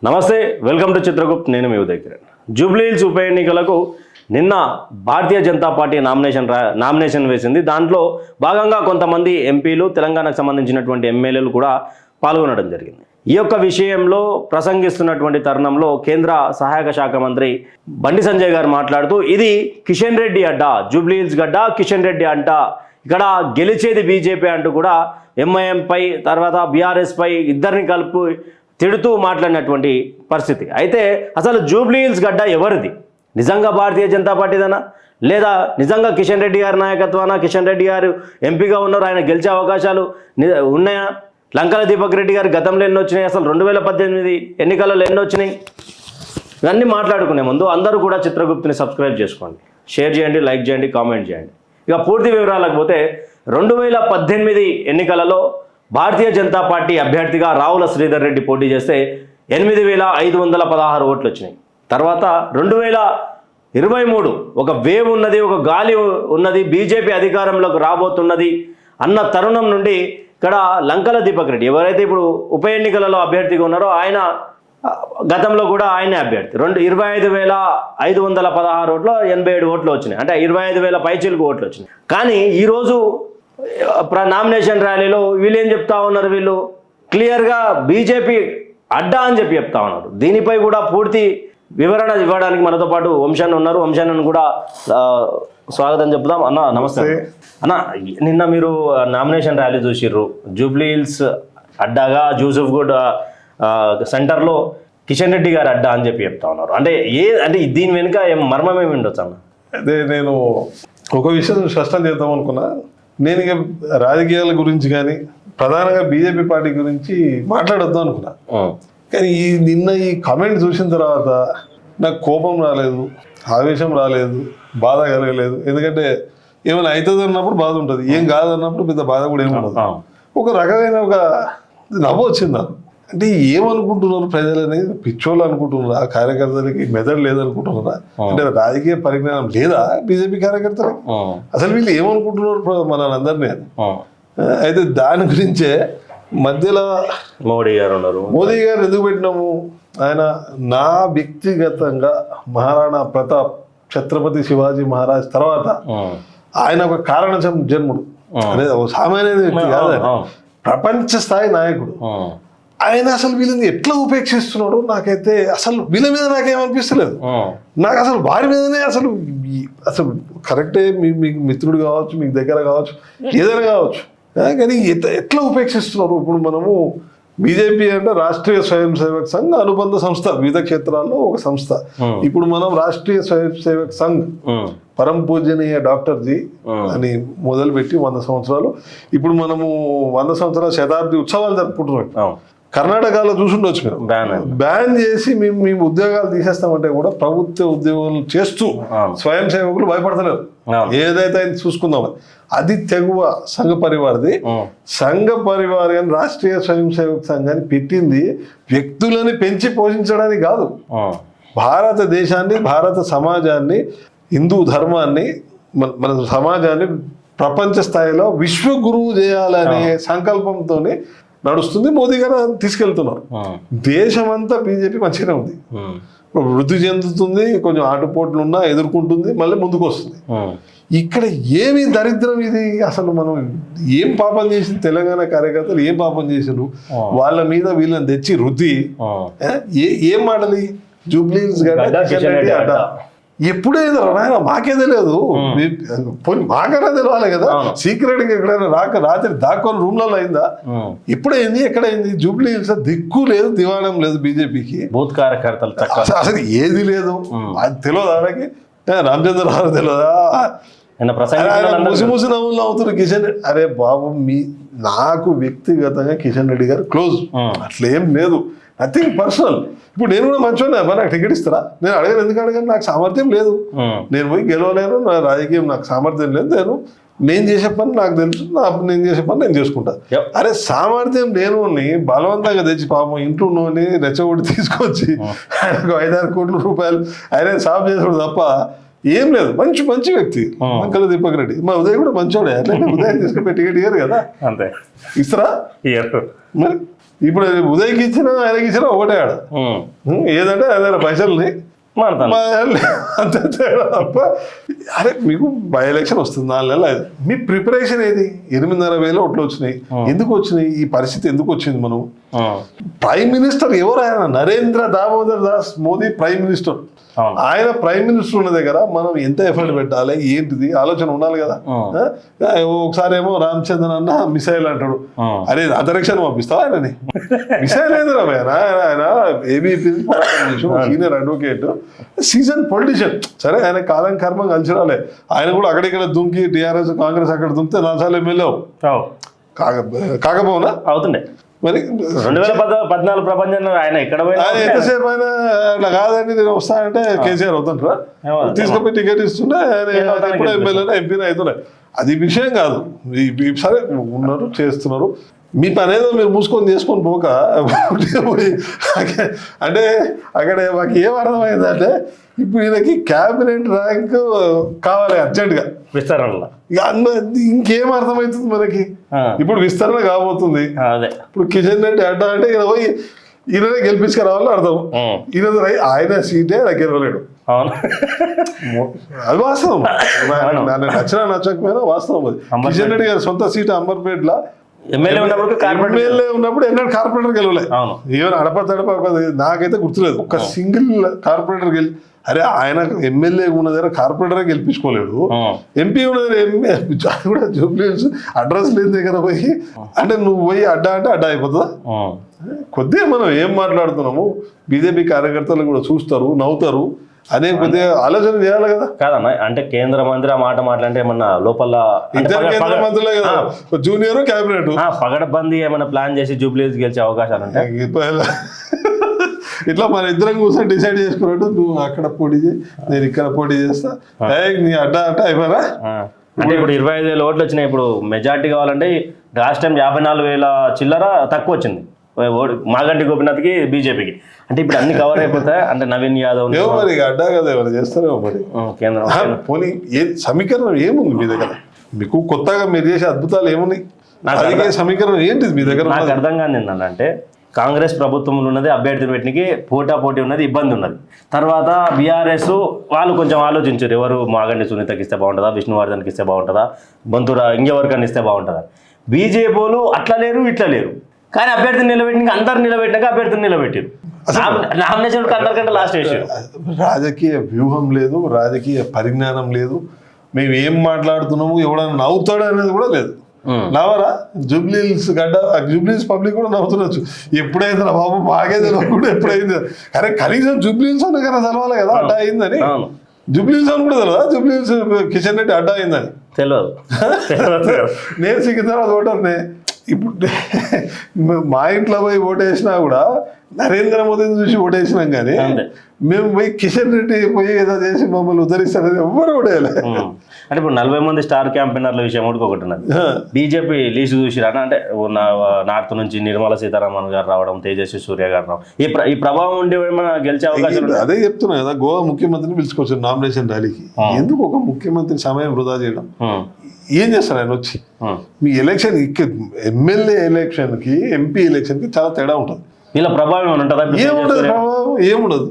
నమస్తే, welcome to Chitragupt. నేను మీ ఉదయ్ కిరణ్. జూబ్లీహిల్స్ ఉప ఎన్నికలకు నిన్న భారతీయ జనతా పార్టీ నామినేషన్ వేసింది. దాంట్లో భాగంగా కొంతమంది ఎంపీలు, తెలంగాణకు సంబంధించినటువంటి ఎమ్మెల్యేలు కూడా పాల్గొనడం జరిగింది. ఈ యొక్క విషయంలో ప్రసంగిస్తున్నటువంటి తరుణంలో కేంద్ర సహాయక శాఖ మంత్రి బండి సంజయ్ గారు మాట్లాడుతూ, ఇది కిషన్ రెడ్డి అడ్డ, జూబ్లీహిల్స్ గడ్డ కిషన్ రెడ్డి అంట, ఇక్కడ గెలిచేది బీజేపీ అంటూ కూడా ఎంఐఎం పై తర్వాత బీఆర్ఎస్ పై ఇద్దరిని కలుపు తిడుతూ మాట్లాడినటువంటి పరిస్థితి. అయితే అసలు జూబ్లీహిల్స్ గడ్డ ఎవరిది? నిజంగా భారతీయ జనతా పార్టీదనా, లేదా నిజంగా కిషన్ రెడ్డి గారి నాయకత్వాన? కిషన్ రెడ్డి గారు ఎంపీగా ఉన్నారు, ఆయన గెలిచే అవకాశాలు ఉన్నాయా? లంకల దీపక్ రెడ్డి గారు గతంలో ఎన్ని వచ్చినాయి? అసలు 2018 ఎన్నికలలో ఎన్ని వచ్చినాయి? ఇవన్నీ మాట్లాడుకునే ముందు అందరూ కూడా చిత్రగుప్తిని సబ్స్క్రైబ్ చేసుకోండి, షేర్ చేయండి, లైక్ చేయండి, కామెంట్ చేయండి. ఇక పూర్తి వివరాలకు పోతే 2018 ఎన్నికలలో భారతీయ జనతా పార్టీ అభ్యర్థిగా రావుల శ్రీధర్ రెడ్డి పోటీ చేస్తే 8,516 ఓట్లు వచ్చినాయి. తర్వాత 2023 ఒక వేవ్ ఉన్నది, ఒక గాలి ఉన్నది, బీజేపీ అధికారంలోకి రాబోతున్నది అన్న తరుణం నుండి ఇక్కడ లంకల దీపక్ రెడ్డి ఎవరైతే ఇప్పుడు ఉప ఎన్నికలలో అభ్యర్థిగా ఉన్నారో ఆయన గతంలో కూడా ఆయనే అభ్యర్థి. 25,516 ఓట్లు 87 ఓట్లు వచ్చినాయి, అంటే 25,000 పైచిలకు ఓట్లు వచ్చినాయి. కానీ ఈరోజు నామినేషన్ ర్యాలీలో వీళ్ళు ఏం చెప్తా ఉన్నారు? వీళ్ళు క్లియర్గా బీజేపీ అడ్డా అని చెప్తా ఉన్నారు. దీనిపై కూడా పూర్తి వివరణ ఇవ్వడానికి మనతో పాటు వంశాన్ని ఉన్నారు. వంశాన్ని కూడా స్వాగతం చెప్దాం. అన్న నమస్తే. అన్న, నిన్న మీరు నామినేషన్ ర్యాలీ చూసిర్రు. జూబ్లీహిల్స్ అడ్డాగా జూసఫ్గూడ్ సెంటర్లో కిషన్ రెడ్డి గారు అడ్డా అని చెప్తా ఉన్నారు. అంటే దీని వెనుక మర్మం ఏమి ఉండొచ్చు అన్న? అదే నేను ఒక విషయం స్పష్టం చేద్దాం అనుకున్నా. నేను ఇక రాజకీయాల గురించి కానీ ప్రధానంగా బీజేపీ పార్టీ గురించి మాట్లాడొద్దాం అనుకున్నా. కానీ నిన్న ఈ కామెంట్ చూసిన తర్వాత నాకు కోపం రాలేదు, ఆవేశం రాలేదు, బాధ కలగలేదు. ఎందుకంటే ఏమైనా అవుతుంది అన్నప్పుడు బాధ ఉంటుంది, ఏం కాదన్నప్పుడు పెద్ద బాధ కూడా ఏమి ఉండదు. ఒక రకమైన ఒక నవ్వు వచ్చింది నాకు. అంటే ఏమనుకుంటున్నారు ప్రజలు అనేది? పిచ్చోళ్ళు అనుకుంటున్నారా? ఆ కార్యకర్తలకి మెదడు లేదనుకుంటున్నారా? అంటే రాజకీయ పరిజ్ఞానం లేదా బీజేపీ కార్యకర్తలకి? అసలు వీళ్ళు ఏమనుకుంటున్నారు మన అందరినీ? అయితే దాని గురించే మధ్యలో మోడీ గారు ఎందుకు పెట్టినాము? ఆయన నా వ్యక్తిగతంగా మహారాణా ప్రతాప్, ఛత్రపతి శివాజీ మహారాజ్ తర్వాత ఆయన ఒక కారణ జన్ముడు, అదే సామాన్య వ్యక్తి కాదు, ప్రపంచ స్థాయి నాయకుడు. ఆయన అసలు వీళ్ళని ఎట్లా ఉపేక్షిస్తున్నాడు నాకైతే అసలు వీళ్ళ మీద నాకేమనిపిస్తలేదు. నాకు అసలు వారి మీదనే అసలు కరెక్టే, మీకు మిత్రుడు కావచ్చు, మీకు దగ్గర కావచ్చు, ఏదైనా కావచ్చు, కానీ ఎట్లా ఉపేక్షిస్తున్నారు? ఇప్పుడు మనము బీజేపీ అంటే రాష్ట్రీయ స్వయం సేవక్ సంఘ్ అనుబంధ సంస్థ, వివిధ క్షేత్రాల్లో ఒక సంస్థ. ఇప్పుడు మనం రాష్ట్రీయ స్వయం సేవక్ సంఘ్ పరం పూజనీయ డాక్టర్ జీ అని మొదలుపెట్టి 100 సంవత్సరాలు, ఇప్పుడు మనము 100 సంవత్సరాల శతాబ్ది ఉత్సవాలు జరుపుకుంటున్నాం. కర్ణాటకలో చూసుండొచ్చు మీరు, బ్యాన్ చేసి మేము ఉద్యోగాలు తీసేస్తామంటే కూడా ప్రభుత్వ ఉద్యోగాలు చేస్తూ స్వయం సేవకులు భయపడతలేరు. ఏదైతే ఆయన చూసుకుందామని అది తెగువ సంఘ పరివార్ది. సంఘ పరివార్ అని రాష్ట్రీయ స్వయం సేవక సంఘాన్ని పెట్టింది వ్యక్తులని పెంచి పోషించడానికి కాదు, భారతదేశాన్ని, భారత సమాజాన్ని, హిందూ ధర్మాన్ని, మన సమాజాన్ని ప్రపంచ స్థాయిలో విశ్వగురువు చేయాలనే సంకల్పంతో నడుస్తుంది. మోదీ గారు తీసుకెళ్తున్నారు. దేశమంతా బీజేపీ మంచిగానే ఉంది, వృద్ధి చెందుతుంది, కొంచెం ఆటుపోట్లు ఉన్నా ఎదుర్కొంటుంది, మళ్ళీ ముందుకు వస్తుంది. ఇక్కడ ఏమి దరిద్రం ఇది? అసలు మనం ఏం పాపం చేసింది? తెలంగాణ కార్యకర్తలు ఏం పాపం చేశారు? వాళ్ళ మీద వీళ్ళని తెచ్చి రుద్ది ఏం మాటలి? జూబ్లీహిల్స్ అడ్డా ఎప్పుడైనా నాయన మాకే తెలియదు, మాకైనా తెలియాలి కదా. సీక్రెట్ గా ఎక్కడైనా రాత్రి దాక్కొని రూమ్లలో అయిందా? ఎప్పుడైంది? ఎక్కడైంది? జూబ్లీహిల్స్ దిక్కు లేదు, దివాణం లేదు బీజేపీకి. బూత్ కార్యకర్తలు అసలు ఏది లేదు. అది తెలియదు ఆయనకి, రామచంద్రరావు తెలియదా? ముసి నవ్వులు అవుతున్నారు కిషన్. అరే బాబు, నాకు వ్యక్తిగతంగా కిషన్ రెడ్డి గారు క్లోజ్, అట్లేం లేదు, నథింగ్ పర్సనల్. ఇప్పుడు నేను కూడా మంచిగా నాకు టికెట్ ఇస్తారా? నేను అడగను. ఎందుకు అడగను? నాకు సామర్థ్యం లేదు, నేను పోయి గెలవలేను, నా రాజకీయం నాకు సామర్థ్యం లేదు. నేను చేసే పని నాకు తెలుసు, నేను చేసే పని నేను చేసుకుంటా. అరే సామర్థ్యం లేను బలవంతంగా తెచ్చి పాపం ఇంట్లో ఉన్నోని రెచ్చగొట్టి తీసుకొచ్చి ఆయనకు 5-6 కోట్ల రూపాయలు ఆయన సాఫ్ చేసాడు తప్ప ఏం లేదు. మంచి వ్యక్తి లంకల దీపక్ రెడ్డి. మా ఉదయ్ కూడా మంచోడే, అట్లయితే ఉదయం తీసుకుని టికెట్ ఇయ్యరు కదా, అంతే. ఇస్తారా? ఇయ్యరు. మరి ఇప్పుడు ఉదయ్కి ఇచ్చినా ఆయనకి ఇచ్చినా ఒకటే ఆడ ఏదంటే అదే పైసల్ని అంతే తేడా తప్ప. అరే మీకు బై ఎలక్షన్ వస్తుంది 4 నెలలు అది మీ ప్రిపరేషన్ ఏది? 8,500 ఓట్లు వచ్చినాయి. ఎందుకు వచ్చినాయి? ఈ పరిస్థితి ఎందుకు వచ్చింది? మనం ప్రైమ్ మినిస్టర్ ఎవరు? ఆయన నరేంద్ర దామోదర్ దాస్ మోదీ ప్రైమ్ మినిస్టర్. ఆయన ప్రైమ్ మినిస్టర్ ఉన్న దగ్గర మనం ఎంత ఎఫర్ట్ పెట్టాలి ఏంటిది ఆలోచన ఉండాలి కదా. ఒకసారి ఏమో రామచంద్రన్ అన్న మిసైల్ అంటాడు. అరే అంతరిక్షాన్ని పంపిస్తావా ఆయనని? మిసైల్ ఏది రా ఆయన ABP senior advocate, season politician. సరే ఆయన కాలం కర్మ కలిసి రాలే. ఆయన కూడా అక్కడిక్కడ దుంకి టీఆర్ఎస్ కాంగ్రెస్ అక్కడ దుంకితే 4 సార్లు ఎమ్మెల్యే కాకపోనా అవుతుండే. మరి 2014 ప్రపంచంలో ఆయన ఎక్కడ ఎంతసేపు అయినా అట్లా కాదండి నేను వస్తానంటే కేసీఆర్ అవుతుంటారా? తీసుకుపోయి టికెట్ ఇస్తుంటే ఎప్పుడు ఎమ్మెల్యేనా ఎంపీనా అవుతున్నాయి. అది విషయం కాదు. సరే ఉన్నారు చేస్తున్నారు. మీ పని ఏదో మీరు మూసుకొని చేసుకొని పోక అంటే అక్కడ మాకు ఏం అర్థమైందంటే ఇప్పుడు ఈయనకి క్యాబినెట్ ర్యాంక్ కావాలి అర్జెంట్గా విస్తరణలో. ఇంకేం అర్థమవుతుంది మనకి? ఇప్పుడు విస్తరణ కాబోతుంది. ఇప్పుడు కిషన్ రెడ్డి అడ్డా అంటే ఈయన పోయి ఈయననే గెలిపించుకురావాలని అర్థం. ఈయన ఆయన సీటే ఆయన గెలవలేడు. అది వాస్తవం. నచ్చినా నచ్చకపోయినా వాస్తవం. అది కిషన్ రెడ్డి గారి సొంత సీటు అంబర్పేటలో ఎమ్మెల్యే ఉన్నప్పుడు ఎన్నడూ కార్పొరేటర్ గెలవలే. ఈవెన్ అడప నాకైతే గుర్తులేదు ఒక్క సింగిల్ కార్పొరేటర్ గెలి. అరే ఆయన ఎమ్మెల్యే ఉన్న దగ్గర కార్పొరేటరే గెలిపించుకోలేడు. ఎంపీ ఉన్న దగ్గర కూడా జూబ్లీహిల్స్ అడ్రస్ లేని దగ్గర పోయి అంటే నువ్వు పోయి అడ్డా అంటే అడ్డా అయిపోతుందా? కొద్దిగా మనం ఏం మాట్లాడుతున్నాము బీజేపీ కార్యకర్తలు కూడా చూస్తారు, నవ్వుతారు అనే కొద్దిగా ఆలోచన చేయాలి కదా. కాదన్న అంటే కేంద్ర మంత్రి ఆ మాట మాట్లాడితే ఏమన్నా లోపల ఇద్దరు కేంద్ర మంత్రులే కదా, జూనియర్ క్యాబినెట్ పగడబందీ ఏమైనా ప్లాన్ చేసి జూబ్లీహిల్స్ గెలిచే అవకాశాలు ఉంటాయి. ఇట్లా మన ఇద్దరం కూర్చొని డిసైడ్ చేసుకున్నట్టు నువ్వు అక్కడ పోటీ చేయి నేను ఇక్కడ పోటీ చేస్తా నీ అడ్డా అంటే అయిపోయారా. అంటే ఇప్పుడు 25,000 ఓట్లు వచ్చినాయి. ఇప్పుడు మెజార్టీ కావాలంటే లాస్ట్ టైం 54,000 చిల్లర తక్కువ వచ్చింది మాగంటి గోపినాథ్కి బీజేపీకి. అంటే ఇప్పుడు అన్ని కవర్ అయిపోతాయి. అంటే నవీన్ యాదవ్ మరి అడ్డా కదా ఎవరు చేస్తారేమో మరి కేంద్రం పోనీ సమీకరణం ఏముంది మీ దగ్గర? మీకు కొత్తగా మీరు చేసే అద్భుతాలు ఏమున్నాయి? సమీకరణం ఏంటిది మీ దగ్గర? నాకు అర్థం కాదు ఏంటంటే కాంగ్రెస్ ప్రభుత్వంలో ఉన్నది అభ్యర్థిని పెట్టడానికి పోటీ ఉన్నది, ఇబ్బంది ఉన్నది. తర్వాత బీఆర్ఎస్ వాళ్ళు కొంచెం ఆలోచించారు ఎవరు మాగంటి సునీతకి ఇస్తే బాగుంటుందా, విష్ణువర్ధన్కి ఇస్తే బాగుంటుందా, బొంతురా ఇంకెవరికన్నా ఇస్తే బాగుంటుందా. బీజేపీ వాళ్ళు అట్లా లేరు ఇట్లా లేరు. కానీ అభ్యర్థిని నిలబెట్టినాక అందరు నిలబెట్టినాక అభ్యర్థిని నిలబెట్టారు. నామినేషన్ అందరికంటే లాస్ట్ వేసారు. రాజకీయ వ్యూహం లేదు, రాజకీయ పరిజ్ఞానం లేదు. మేము ఏం మాట్లాడుతున్నాము ఎవడన్నా నవ్వుతాడు అనేది కూడా లేదు. నవ్వరా? జూబ్లీహిల్స్ గడ్డ జూబ్లీహిల్స్ పబ్లిక్ కూడా నవ్వుతుండొచ్చు. ఎప్పుడైంది నా బాబు మాకే తెలియకుండా ఎప్పుడైంది? అరే కనీసం జూబ్లీహిల్స్ అన్న కదా తెలవాలి కదా అడ్డా అయిందని. జూబ్లీహిల్స్ అని కూడా తెలియదా జూబ్లీహిల్స్ కిషన్ రెడ్డి అడ్డా అయిందని? తెలియదు. నేను సికింద్రాబాద్ ఓటర్నే. ఇప్పుడు మా ఇంట్లో పోయి ఓటేసినా కూడా నరేంద్ర మోదీని చూసి ఓటేసినాం కానీ మేము పోయి కిషన్ రెడ్డి పోయి ఏదో చేసి మమ్మల్ని ఉద్ధరిస్తారని ఎవ్వరు ఓటేయలే. అంటే ఇప్పుడు 40 మంది స్టార్ క్యాంపెయినర్ల విషయం కూడా ఒకటి ఉన్నది. బీజేపీ లీస్ట్ చూసిరా అంటే నార్త్ నుంచి నిర్మలా సీతారామన్ గారు రావడం, తేజస్వి సూర్య గారు రావడం, ఈ ప్రభావం ఉండి ఏమైనా గెలిచే అవకాశం? అదే చెప్తున్నా కదా, గోవా ముఖ్యమంత్రిని పిలుచుకోవచ్చు నామినేషన్ ర్యాలీకి. ఎందుకు ఒక ముఖ్యమంత్రి సమయం వృధా చేయడం? ఏం చేస్తారు ఆయన వచ్చి? మీ ఎలక్షన్ ఎమ్మెల్యే ఎలక్షన్ కి ఎంపీ ఎలక్షన్ కి చాలా తేడా ఉంటుంది. వీళ్ళ ప్రభావం ఏమైనా ఉంటుందా? ఏముంటది ప్రభావం? ఏముండదు.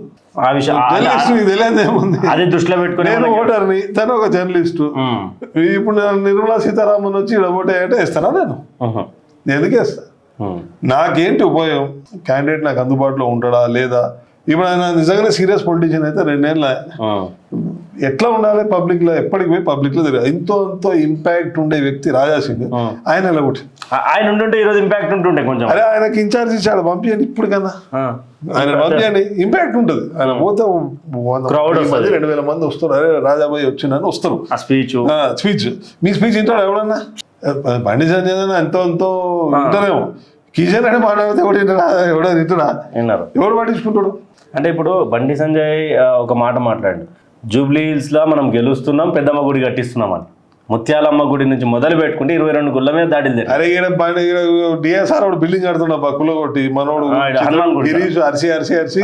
అదే దృష్టిలో పెట్టుకుని నేను ఓటర్ని, తను ఒక జర్నలిస్టు. ఇప్పుడు నిర్మలా సీతారామన్ వచ్చి ఇక్కడ ఓటే అంటే వేస్తానా? నేను ఎందుకు వేస్తా? నాకేంటి ఉపయోగం? క్యాండిడేట్ నాకు అందుబాటులో ఉంటాడా లేదా? ఇప్పుడు ఆయన నిజంగానే సీరియస్ పొలిటీషియన్ అయితే 2 ఏళ్ళ ఎట్లా ఉండాలి పబ్లిక్ లో? ఎప్పటికి పోయి పబ్లిక్ లో తెలియదు. ఎంతో ఇంపాక్ట్ ఉండే వ్యక్తి రాజా సింగ్. ఆయన ఎలా కొట్టి ఆయన ఉంటుంటే ఈరోజు ఇంపాక్ట్ ఉంటుండే కొంచెం. అరే ఆయనకి ఇన్ఛార్జ్ ఇచ్చాడు, పంపించండి ఇప్పుడు కదా. ఆయన పంపించండి, ఇంపాక్ట్ ఉంటుంది. ఆయన పోతే 2,000 మంది వస్తారు. అరే రాజాబాయి వచ్చిందని వస్తారు. స్పీచ్ మీ స్పీచ్ వింటాడు ఎవడన్నా? బండి సంజయ్ ఎంతో వింటారేమో. కిషన్ రెడ్డి మాట్లాడితే ఎవడు వింటాడా? ఎవడో వింటున్నా? ఎవడు పట్టించుకుంటాడు? అంటే ఇప్పుడు బండి సంజయ్ ఒక మాట మాట్లాడు, జూబ్లీహిల్స్ లో మనం గెలుస్తున్నాం, పెద్దమ్మ గుడి కట్టిస్తున్నాం అని. ముత్యాలమ్మ గుడి నుంచి మొదలు పెట్టుకుంటే 22 గుళ్ళ మీద దాడి. అరే డిఎస్ఆర్ వాడు బిల్డింగ్ కడుతున్నా కుల కొట్టి మనోడు గిరీష్ అరిసి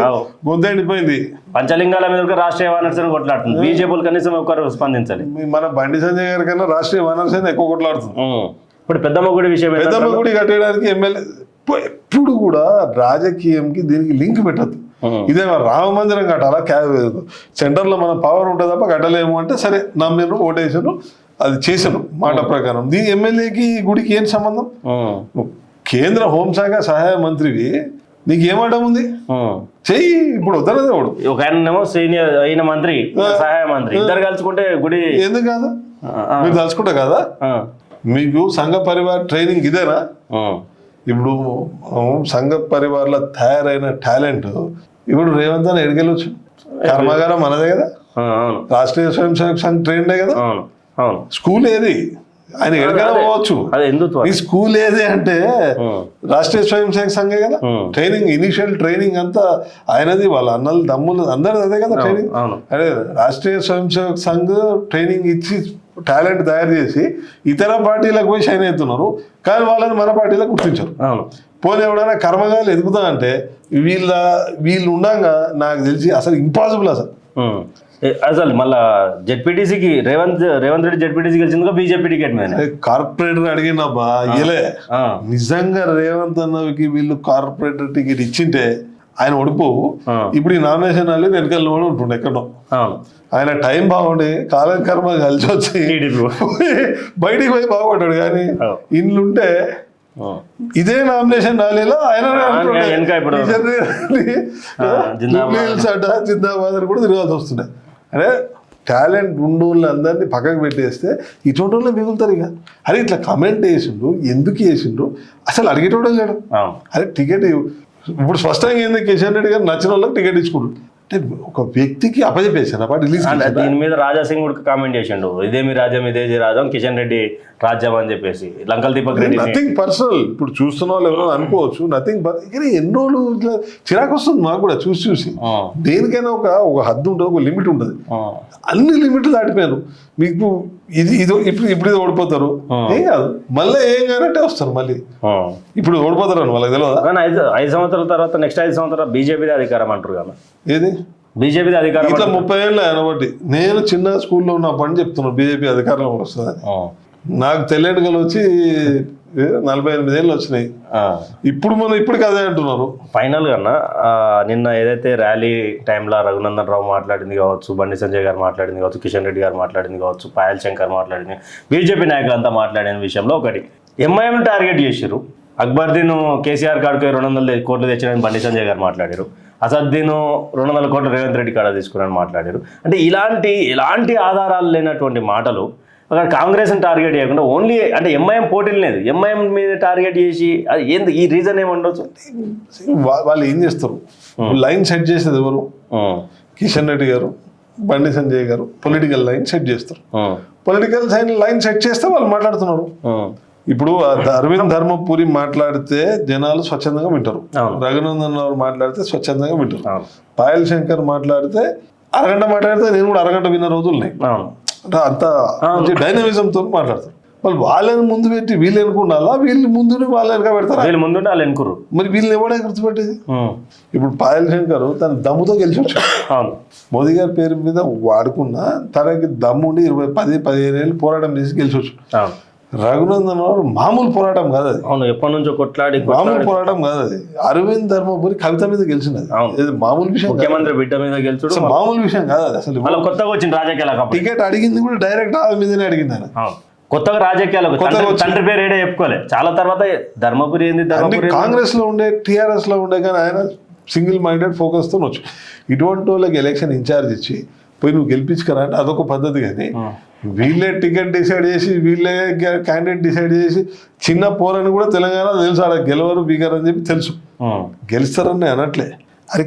గొంతెండిపోయింది. పంచలింగాల మీద రాష్ట్రీయ వానర్స్ కొట్లాడుతుంది. బీజేపీ కనీసం ఒకరు స్పందించాలి. మన బండి సంజయ్ గారి కన్నా రాష్ట్రీయ వానర్స్ ఎక్కువ కొట్లాడుతుంది. ఇప్పుడు పెద్దమ్మ గుడి విషయం, పెద్దమ్మ గుడి కట్టడానికి ఎమ్మెల్యే ఎప్పుడు కూడా రాజకీయంకి దీనికి లింక్ పెట్టద్దు. ఇదే రామ మందిరం కట్టాలా సెంటర్లో మన పవర్ ఉంటుంది తప్ప కట్టలేము అంటే సరే నమ్మిను ఓటేసాను అది చేశాను మాట ప్రకారం. దీని ఎమ్మెల్యేకి గుడికి ఏం సంబంధం? కేంద్ర హోంశాఖ సహాయ మంత్రివి, నీకు ఏమడం ఉంది? చెయ్యి. ఇప్పుడు వద్దనది వాడు ఒక ఆయనేమో సీనియర్ అయిన మంత్రి, సహాయ మంత్రి, ఇద్దరు కలుసుకుంటే గుడి ఎందుకు కాదా? మీరు తలుచుకుంటా కదా? మీకు సంఘ పరివార్ ట్రైనింగ్ ఇదేనా? ఇప్పుడు సంఘ పరివార్లో తయారైన టాలెంట్ ఇప్పుడు రేవంత్ అని ఎడికెళ్ళొచ్చు. కర్మాగారం మనదే కదా, రాష్ట్రీయ స్వయం సేవక్ సంఘ్ ట్రైన్డే కదా. స్కూల్ ఏది? ఆయన ఎడగల పోవచ్చు. ఈ స్కూల్ ఏది అంటే రాష్ట్రీయ స్వయం సేవక్ సంఘే కదా. ట్రైనింగ్ ఇనిషియల్ ట్రైనింగ్ అంతా ఆయనది, వాళ్ళ అన్నలు తమ్ముళ్ళు అందరిది అదే కదా ట్రైనింగ్. అదే రాష్ట్రీయ స్వయం సేవక్ సంఘ్ ట్రైనింగ్ ఇచ్చి టాలెంట్ తయారు చేసి ఇతర పార్టీలకు పోయి షైన్ అవుతున్నారు, కానీ వాళ్ళని మన పార్టీలో గుర్తించారు. పోనీ ఎవడైనా కర్మగాలు ఎదుగుతా అంటే వీళ్ళు ఉండగా నాకు తెలిసి అసలు ఇంపాసిబుల్ అసలు మళ్ళా జెడ్పీటీసీకి రేవంత్ రెడ్డి జెడ్పీటీసీ గెలిచిందిగా బీజేపీ టికెట్ మీద కార్పొరేటర్ అడిగినబ్బా ఇలే. నిజంగా రేవంత్ అన్నకి వీళ్ళు కార్పొరేటర్ టికెట్ ఇచ్చింటే ఆయన ఓడిపోవు. ఇప్పుడు ఈ నామినేషన్ వాళ్ళు వెనకాల కూడా ఉంటుండే ఎక్కడో. ఆయన టైం బాగుండి కాలం కర్మ కలిసి వచ్చి బయటికి పోయి బాగుపడ్డాడు. కానీ ఇండ్లుంటే ఇదే నామినేషన్ ర్యాలీలో ఆయన జిందాబాద్ అని కూడా తిరగాల్సి వస్తుండే. అరే టాలెంట్ ఉండు అందరినీ పక్కకు పెట్టేస్తే ఇటువంటి వాళ్ళు మిగులుతారు. ఇక అరే ఇట్లా కమెంట్ వేసిండ్రు, ఎందుకు వేసిండ్రు అసలు అడిగేటోడే లేడు. అరే టికెట్ ఇప్పుడు స్పష్టంగా ఏంది, కిషన్ రెడ్డి గారు నచ్చిన వాళ్ళకి టికెట్ ఇచ్చుకుంటారు. అంటే ఒక వ్యక్తికి అప్పచెప్పేసాను రిలీజ్. దీని మీద రాజాసింగ్ కూడా కామెంట్ చేసిండు, ఇదేమి రాజ్యం ఇదే రాజ్యం, కిషన్ రెడ్డి రాజ్యం అని చెప్పేసి. లంకల్ దీపక్ రెడ్డి నథింగ్ పర్సనల్. ఇప్పుడు చూస్తున్న వాళ్ళు ఎవరో అనుకోవచ్చు నథింగ్, కానీ ఎన్నో ఇట్లా చిరాకు వస్తుంది మాకు కూడా చూసి. దేనికైనా ఒక హద్దు ఉంటుంది, ఒక లిమిట్ ఉంటుంది. అన్ని లిమిట్లు దాటిపోయారు. మీకు ఇప్పుడు ఇది ఓడిపోతారు ఏం కాదు, మళ్ళీ ఏం కానంటే వస్తారు మళ్ళీ. ఇప్పుడు ఓడిపోతారు అని వాళ్ళకి తెలియదు. కానీ 5 సంవత్సరాల తర్వాత నెక్స్ట్ 5 సంవత్సరాలు బీజేపీదే అధికారం అంటారు కదా. ఏది బీజేపీ అధికారం? ఇట్లా 30 ఏళ్ళు ఆయన బట్టి నేను చిన్న స్కూల్లో ఉన్నప్పటి చెప్తున్నాను బీజేపీ అధికారంలో వస్తుందని. నాకు తెల్లెడుకలు వచ్చి 48 ఏళ్ళు వచ్చినాయి. ఇప్పటికి అదే అంటున్నారు. ఫైనల్ గా నిన్న ఏదైతే ర్యాలీ టైంలో రఘునందన్ రావు మాట్లాడింది కావచ్చు, బండి సంజయ్ గారు మాట్లాడింది కావచ్చు, కిషన్ రెడ్డి గారు మాట్లాడింది కావచ్చు, పాయల్ శంకర్ మాట్లాడింది, బీజేపీ నాయకులంతా మాట్లాడిన విషయంలో ఒకటి ఎంఐఎం టార్గెట్ చేశారు. అక్బర్దీన్ కేసీఆర్ కాడికి 200 కోట్లు తెచ్చినని బండి సంజయ్ గారు మాట్లాడారు. అసద్దీన్ 200 కోట్లు రేవంత్ రెడ్డి కాడ తీసుకున్నారని మాట్లాడారు. అంటే ఎలాంటి ఆధారాలు లేనటువంటి మాటలు అక్కడ కాంగ్రెస్ని టార్గెట్ చేయకుండా ఓన్లీ అంటే ఎంఐఎం పోటీలు లేదు, ఎంఐఎం మీద టార్గెట్ చేసి అది ఏంది, ఈ రీజన్ ఏముండొచ్చు? వాళ్ళు ఏం చేస్తారు, లైన్ సెట్ చేసేది ఎవరు? కిషన్ రెడ్డి గారు, బండి సంజయ్ గారు పొలిటికల్ లైన్ సెట్ చేస్తారు. పొలిటికల్ లైన్ సెట్ చేస్తే వాళ్ళు మాట్లాడుతున్నారు. ఇప్పుడు అరవింద్ ధర్మపురి మాట్లాడితే జనాలు స్వచ్ఛందంగా వింటారు, రఘునందన్ రావు మాట్లాడితే స్వచ్ఛందంగా వింటారు, పాయల్ శంకర్ మాట్లాడితే అరగంట మాట్లాడితే నేను కూడా అరగంట విన్న రోజులు ఉన్నాయి. అంటే అంత డైనమిజంతో మాట్లాడతారు. వాళ్ళని ముందు పెట్టి వీళ్ళు ఎన్నుకుండాలా, వీళ్ళు ముందు వాళ్ళు వెనక పెడతారు, వీళ్ళు ముందు వాళ్ళు ఎన్నుకోరు. మరి వీళ్ళని ఎవడే గుర్తుపెట్టేది? ఇప్పుడు పాయల్ శంకర్ తన దమ్ముతో గెలిచి వచ్చాడు. మోదీ గారి పేరు మీద వాడుకున్న తనకి దమ్ముండి 10-15 ఏళ్ళు పోరాటం చేసి గెలిచి వచ్చాడు. రఘునందన్ రావు మామూలు పోరాటం కాదు అది. అవును, ఎప్పటి నుంచో కొట్లాడి మామూలు పోరాటం కాదు అది. అరవింద్ ధర్మపురి కవిత మీద గెలిచినది, మామూలు విషయం. ముఖ్యమంత్రి బిడ్డ మీద గెలిచడు మామూలు విషయం కాదు అది. అసలు కొత్తగా వచ్చిన రాజకీయాలకు టికెట్ అడిగింది కూడా డైరెక్ట్ ఆమె మీదనే అడిగింది ఆయన. కొత్తగా రాజకీయాలకు తండ్రి పేరు ఏడే చెప్పుకోలే. చాలా తర్వాత ధర్మపురి ఏంది, కాంగ్రెస్ లో ఉండే టీఆర్ఎస్ లో ఉండే, కానీ ఆయన సింగిల్ మైండెడ్ ఫోకస్ తో వచ్చు. ఇటువంటి వాళ్ళకి ఎలక్షన్ ఇన్ఛార్జ్ ఇచ్చి పోయి నువ్వు గెలిపించుకరా అంటే అదొక పద్ధతి. కానీ వీళ్ళే టికెట్ డిసైడ్ చేసి వీళ్ళే క్యాండిడేట్ డిసైడ్ చేసి చిన్న పోరని కూడా తెలంగాణ తెలుసు, ఆడ గెలవరు బీగర్ అని చెప్పి తెలుసు, గెలుస్తారని అనట్లే. అది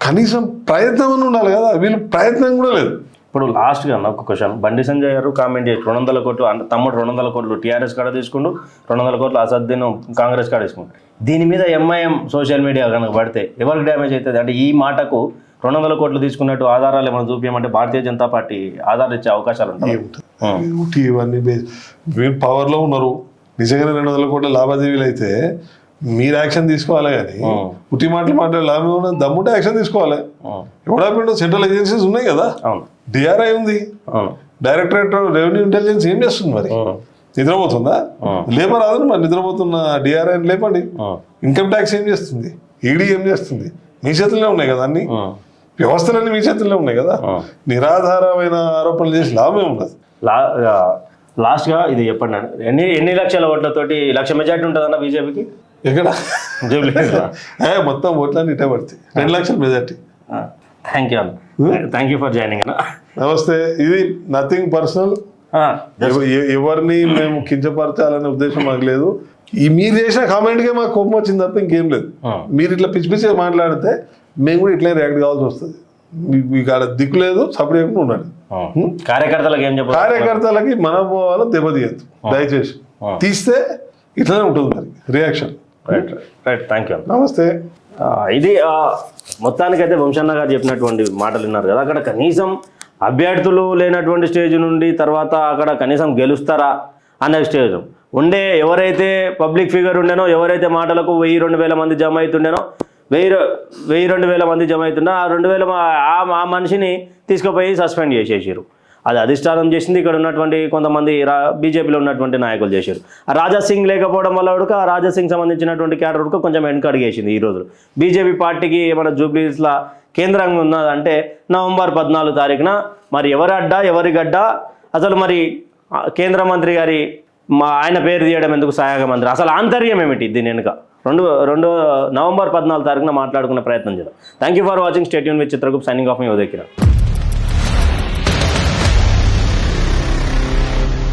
కనీసం ప్రయత్నం అని ఉండాలి కదా, వీళ్ళు ప్రయత్నం కూడా లేదు. ఇప్పుడు లాస్ట్గా ఒక క్వశ్చన్, బండి సంజయ్ గారు కామెంట్ చేసి 200 కోట్లు అంటే తమ్ముడు 200 కోట్లు టీఆర్ఎస్ కాడ తీసుకుంటూ 200 కోట్లు అసద్దీన్ కాంగ్రెస్ కాడ తీసుకుంటాడు. దీని మీద ఎంఐఎం సోషల్ మీడియా కనుక పడితే ఎవరికి డ్యామేజ్ అవుతుంది? అంటే ఈ మాటకు 200 కోట్లు తీసుకున్నట్టు ఆధారాలు ఏమైనా చూపించమంటే భారతీయ జనతా పార్టీ ఆధారాలు ఇచ్చే అవకాశాలు ఉంటాయి. ఇవన్నీ మీరు పవర్లో ఉన్నారు, నిజంగానే 200 కోట్ల లావాదేవీలు అయితే మీరు యాక్షన్ తీసుకోవాలి. కానీ ఉట్టి మాటలు మాట్లాడే లాభం ఉన్నది, దమ్ముంటే యాక్షన్ తీసుకోవాలి. ఎవడా సెంట్రల్ ఏజెన్సీస్ ఉన్నాయి కదా, డిఆర్ఐ ఉంది, డైరెక్టరేట్ రెవెన్యూ ఇంటెలిజెన్స్ ఏం చేస్తుంది మరి? నిద్రపోతుందా? లేపరాదు. మరి నిద్రపోతున్న డిఆర్ఐని లేపండి. ఇన్కమ్ ట్యాక్స్ ఏం చేస్తుంది? ఈడీ ఏం చేస్తుంది? మీ చేతుల్లో ఉన్నాయి కదా అన్ని వ్యవస్థలన్నీ, మీ చేతుల్లో ఉన్నాయి కదా. నిరాధారమైన ఆరోపణలు చేసి లాభమే ఉండదు. లాస్ట్గా ఇది చెప్పండి, ఎన్ని లక్షల ఓట్లతోటి 1,00,000 మెజార్టీ ఉంటుందన్న బీజేపీకి ఎక్కడ? జూబ్లీ మొత్తం ఓట్లన్నీ ఇటే పడుతుంది. 2 లక్షల మెజార్టీ. థ్యాంక్ యూ అన్న, థ్యాంక్ యూ ఫర్ జాయినింగ్ అన్న. నమస్తే. ఇది నథింగ్ పర్సనల్. ఎవరిని మేము కించపరచాలనే ఉద్దేశం మాకు లేదు. మీరు చేసిన కామెంట్కే మాకు కోపం వచ్చింది తప్ప ఇంకేం లేదు. మీరు ఇట్లా పిచ్చి పిచ్చిగా మాట్లాడితే మేము కూడా ఇట్లా రియాక్ట్ కావాల్సి వస్తుంది. మీకు ఆడ దిక్కు లేదు, సపోర్ట్ చేయకుండా ఉండండి. కార్యకర్తలకు ఏం చెప్పాలి? కార్యకర్తలకి మనోభావాలు దెబ్బతీయద్దు దయచేసి. తీస్తే ఇట్లానే ఉంటుంది మరి reaction. Right right, thank you. నమస్తే. ఇది మొత్తానికైతే వంశన్న గారు చెప్పినటువంటి మాటలు విన్నారు కదా. అక్కడ కనీసం అభ్యర్థులు లేనటువంటి స్టేజ్ నుండి తర్వాత అక్కడ కనీసం గెలుస్తారా అనే స్టేజ్ ఉండే, ఎవరైతే పబ్లిక్ ఫిగర్ ఉండేనో, ఎవరైతే మాటలకు 1000-2000 మంది జమ అవుతుండేనో, 1000-2000 మంది జమ అవుతున్నా ఆ 2000 ఆ మనిషిని తీసుకుపోయి సస్పెండ్ చేసేసారు. అది అధిష్టానం చేసింది, ఇక్కడ ఉన్నటువంటి కొంతమంది బీజేపీలో ఉన్నటువంటి నాయకులు చేశారు. ఆ రాజా సింగ్ లేకపోవడం వల్ల కూడా ఆ రాజా సింగ్ సంబంధించినటువంటి క్యాడర్ కూడా కొంచెం వెనకడిగేసింది. ఈ రోజు బీజేపీ పార్టీకి ఏమైనా జూబ్లీస్లా కేంద్రంగా ఉన్నదంటే నవంబర్ 14 తారీఖున మరి ఎవరి అడ్డా ఎవరి గడ్డ, అసలు మరి కేంద్ర మంత్రి గారి ఆయన పేరు తీయడం ఎందుకు, సహాయక మంత్రి, అసలు ఆంతర్యం ఏమిటి దీని వెనుక? నవంబర్ 14 తారీఖున మాట్లాడుకునే ప్రయత్నం చేద్దాం. Thank you for watching. Stay tune with Chitragupta. Signing off me Uday Kiran.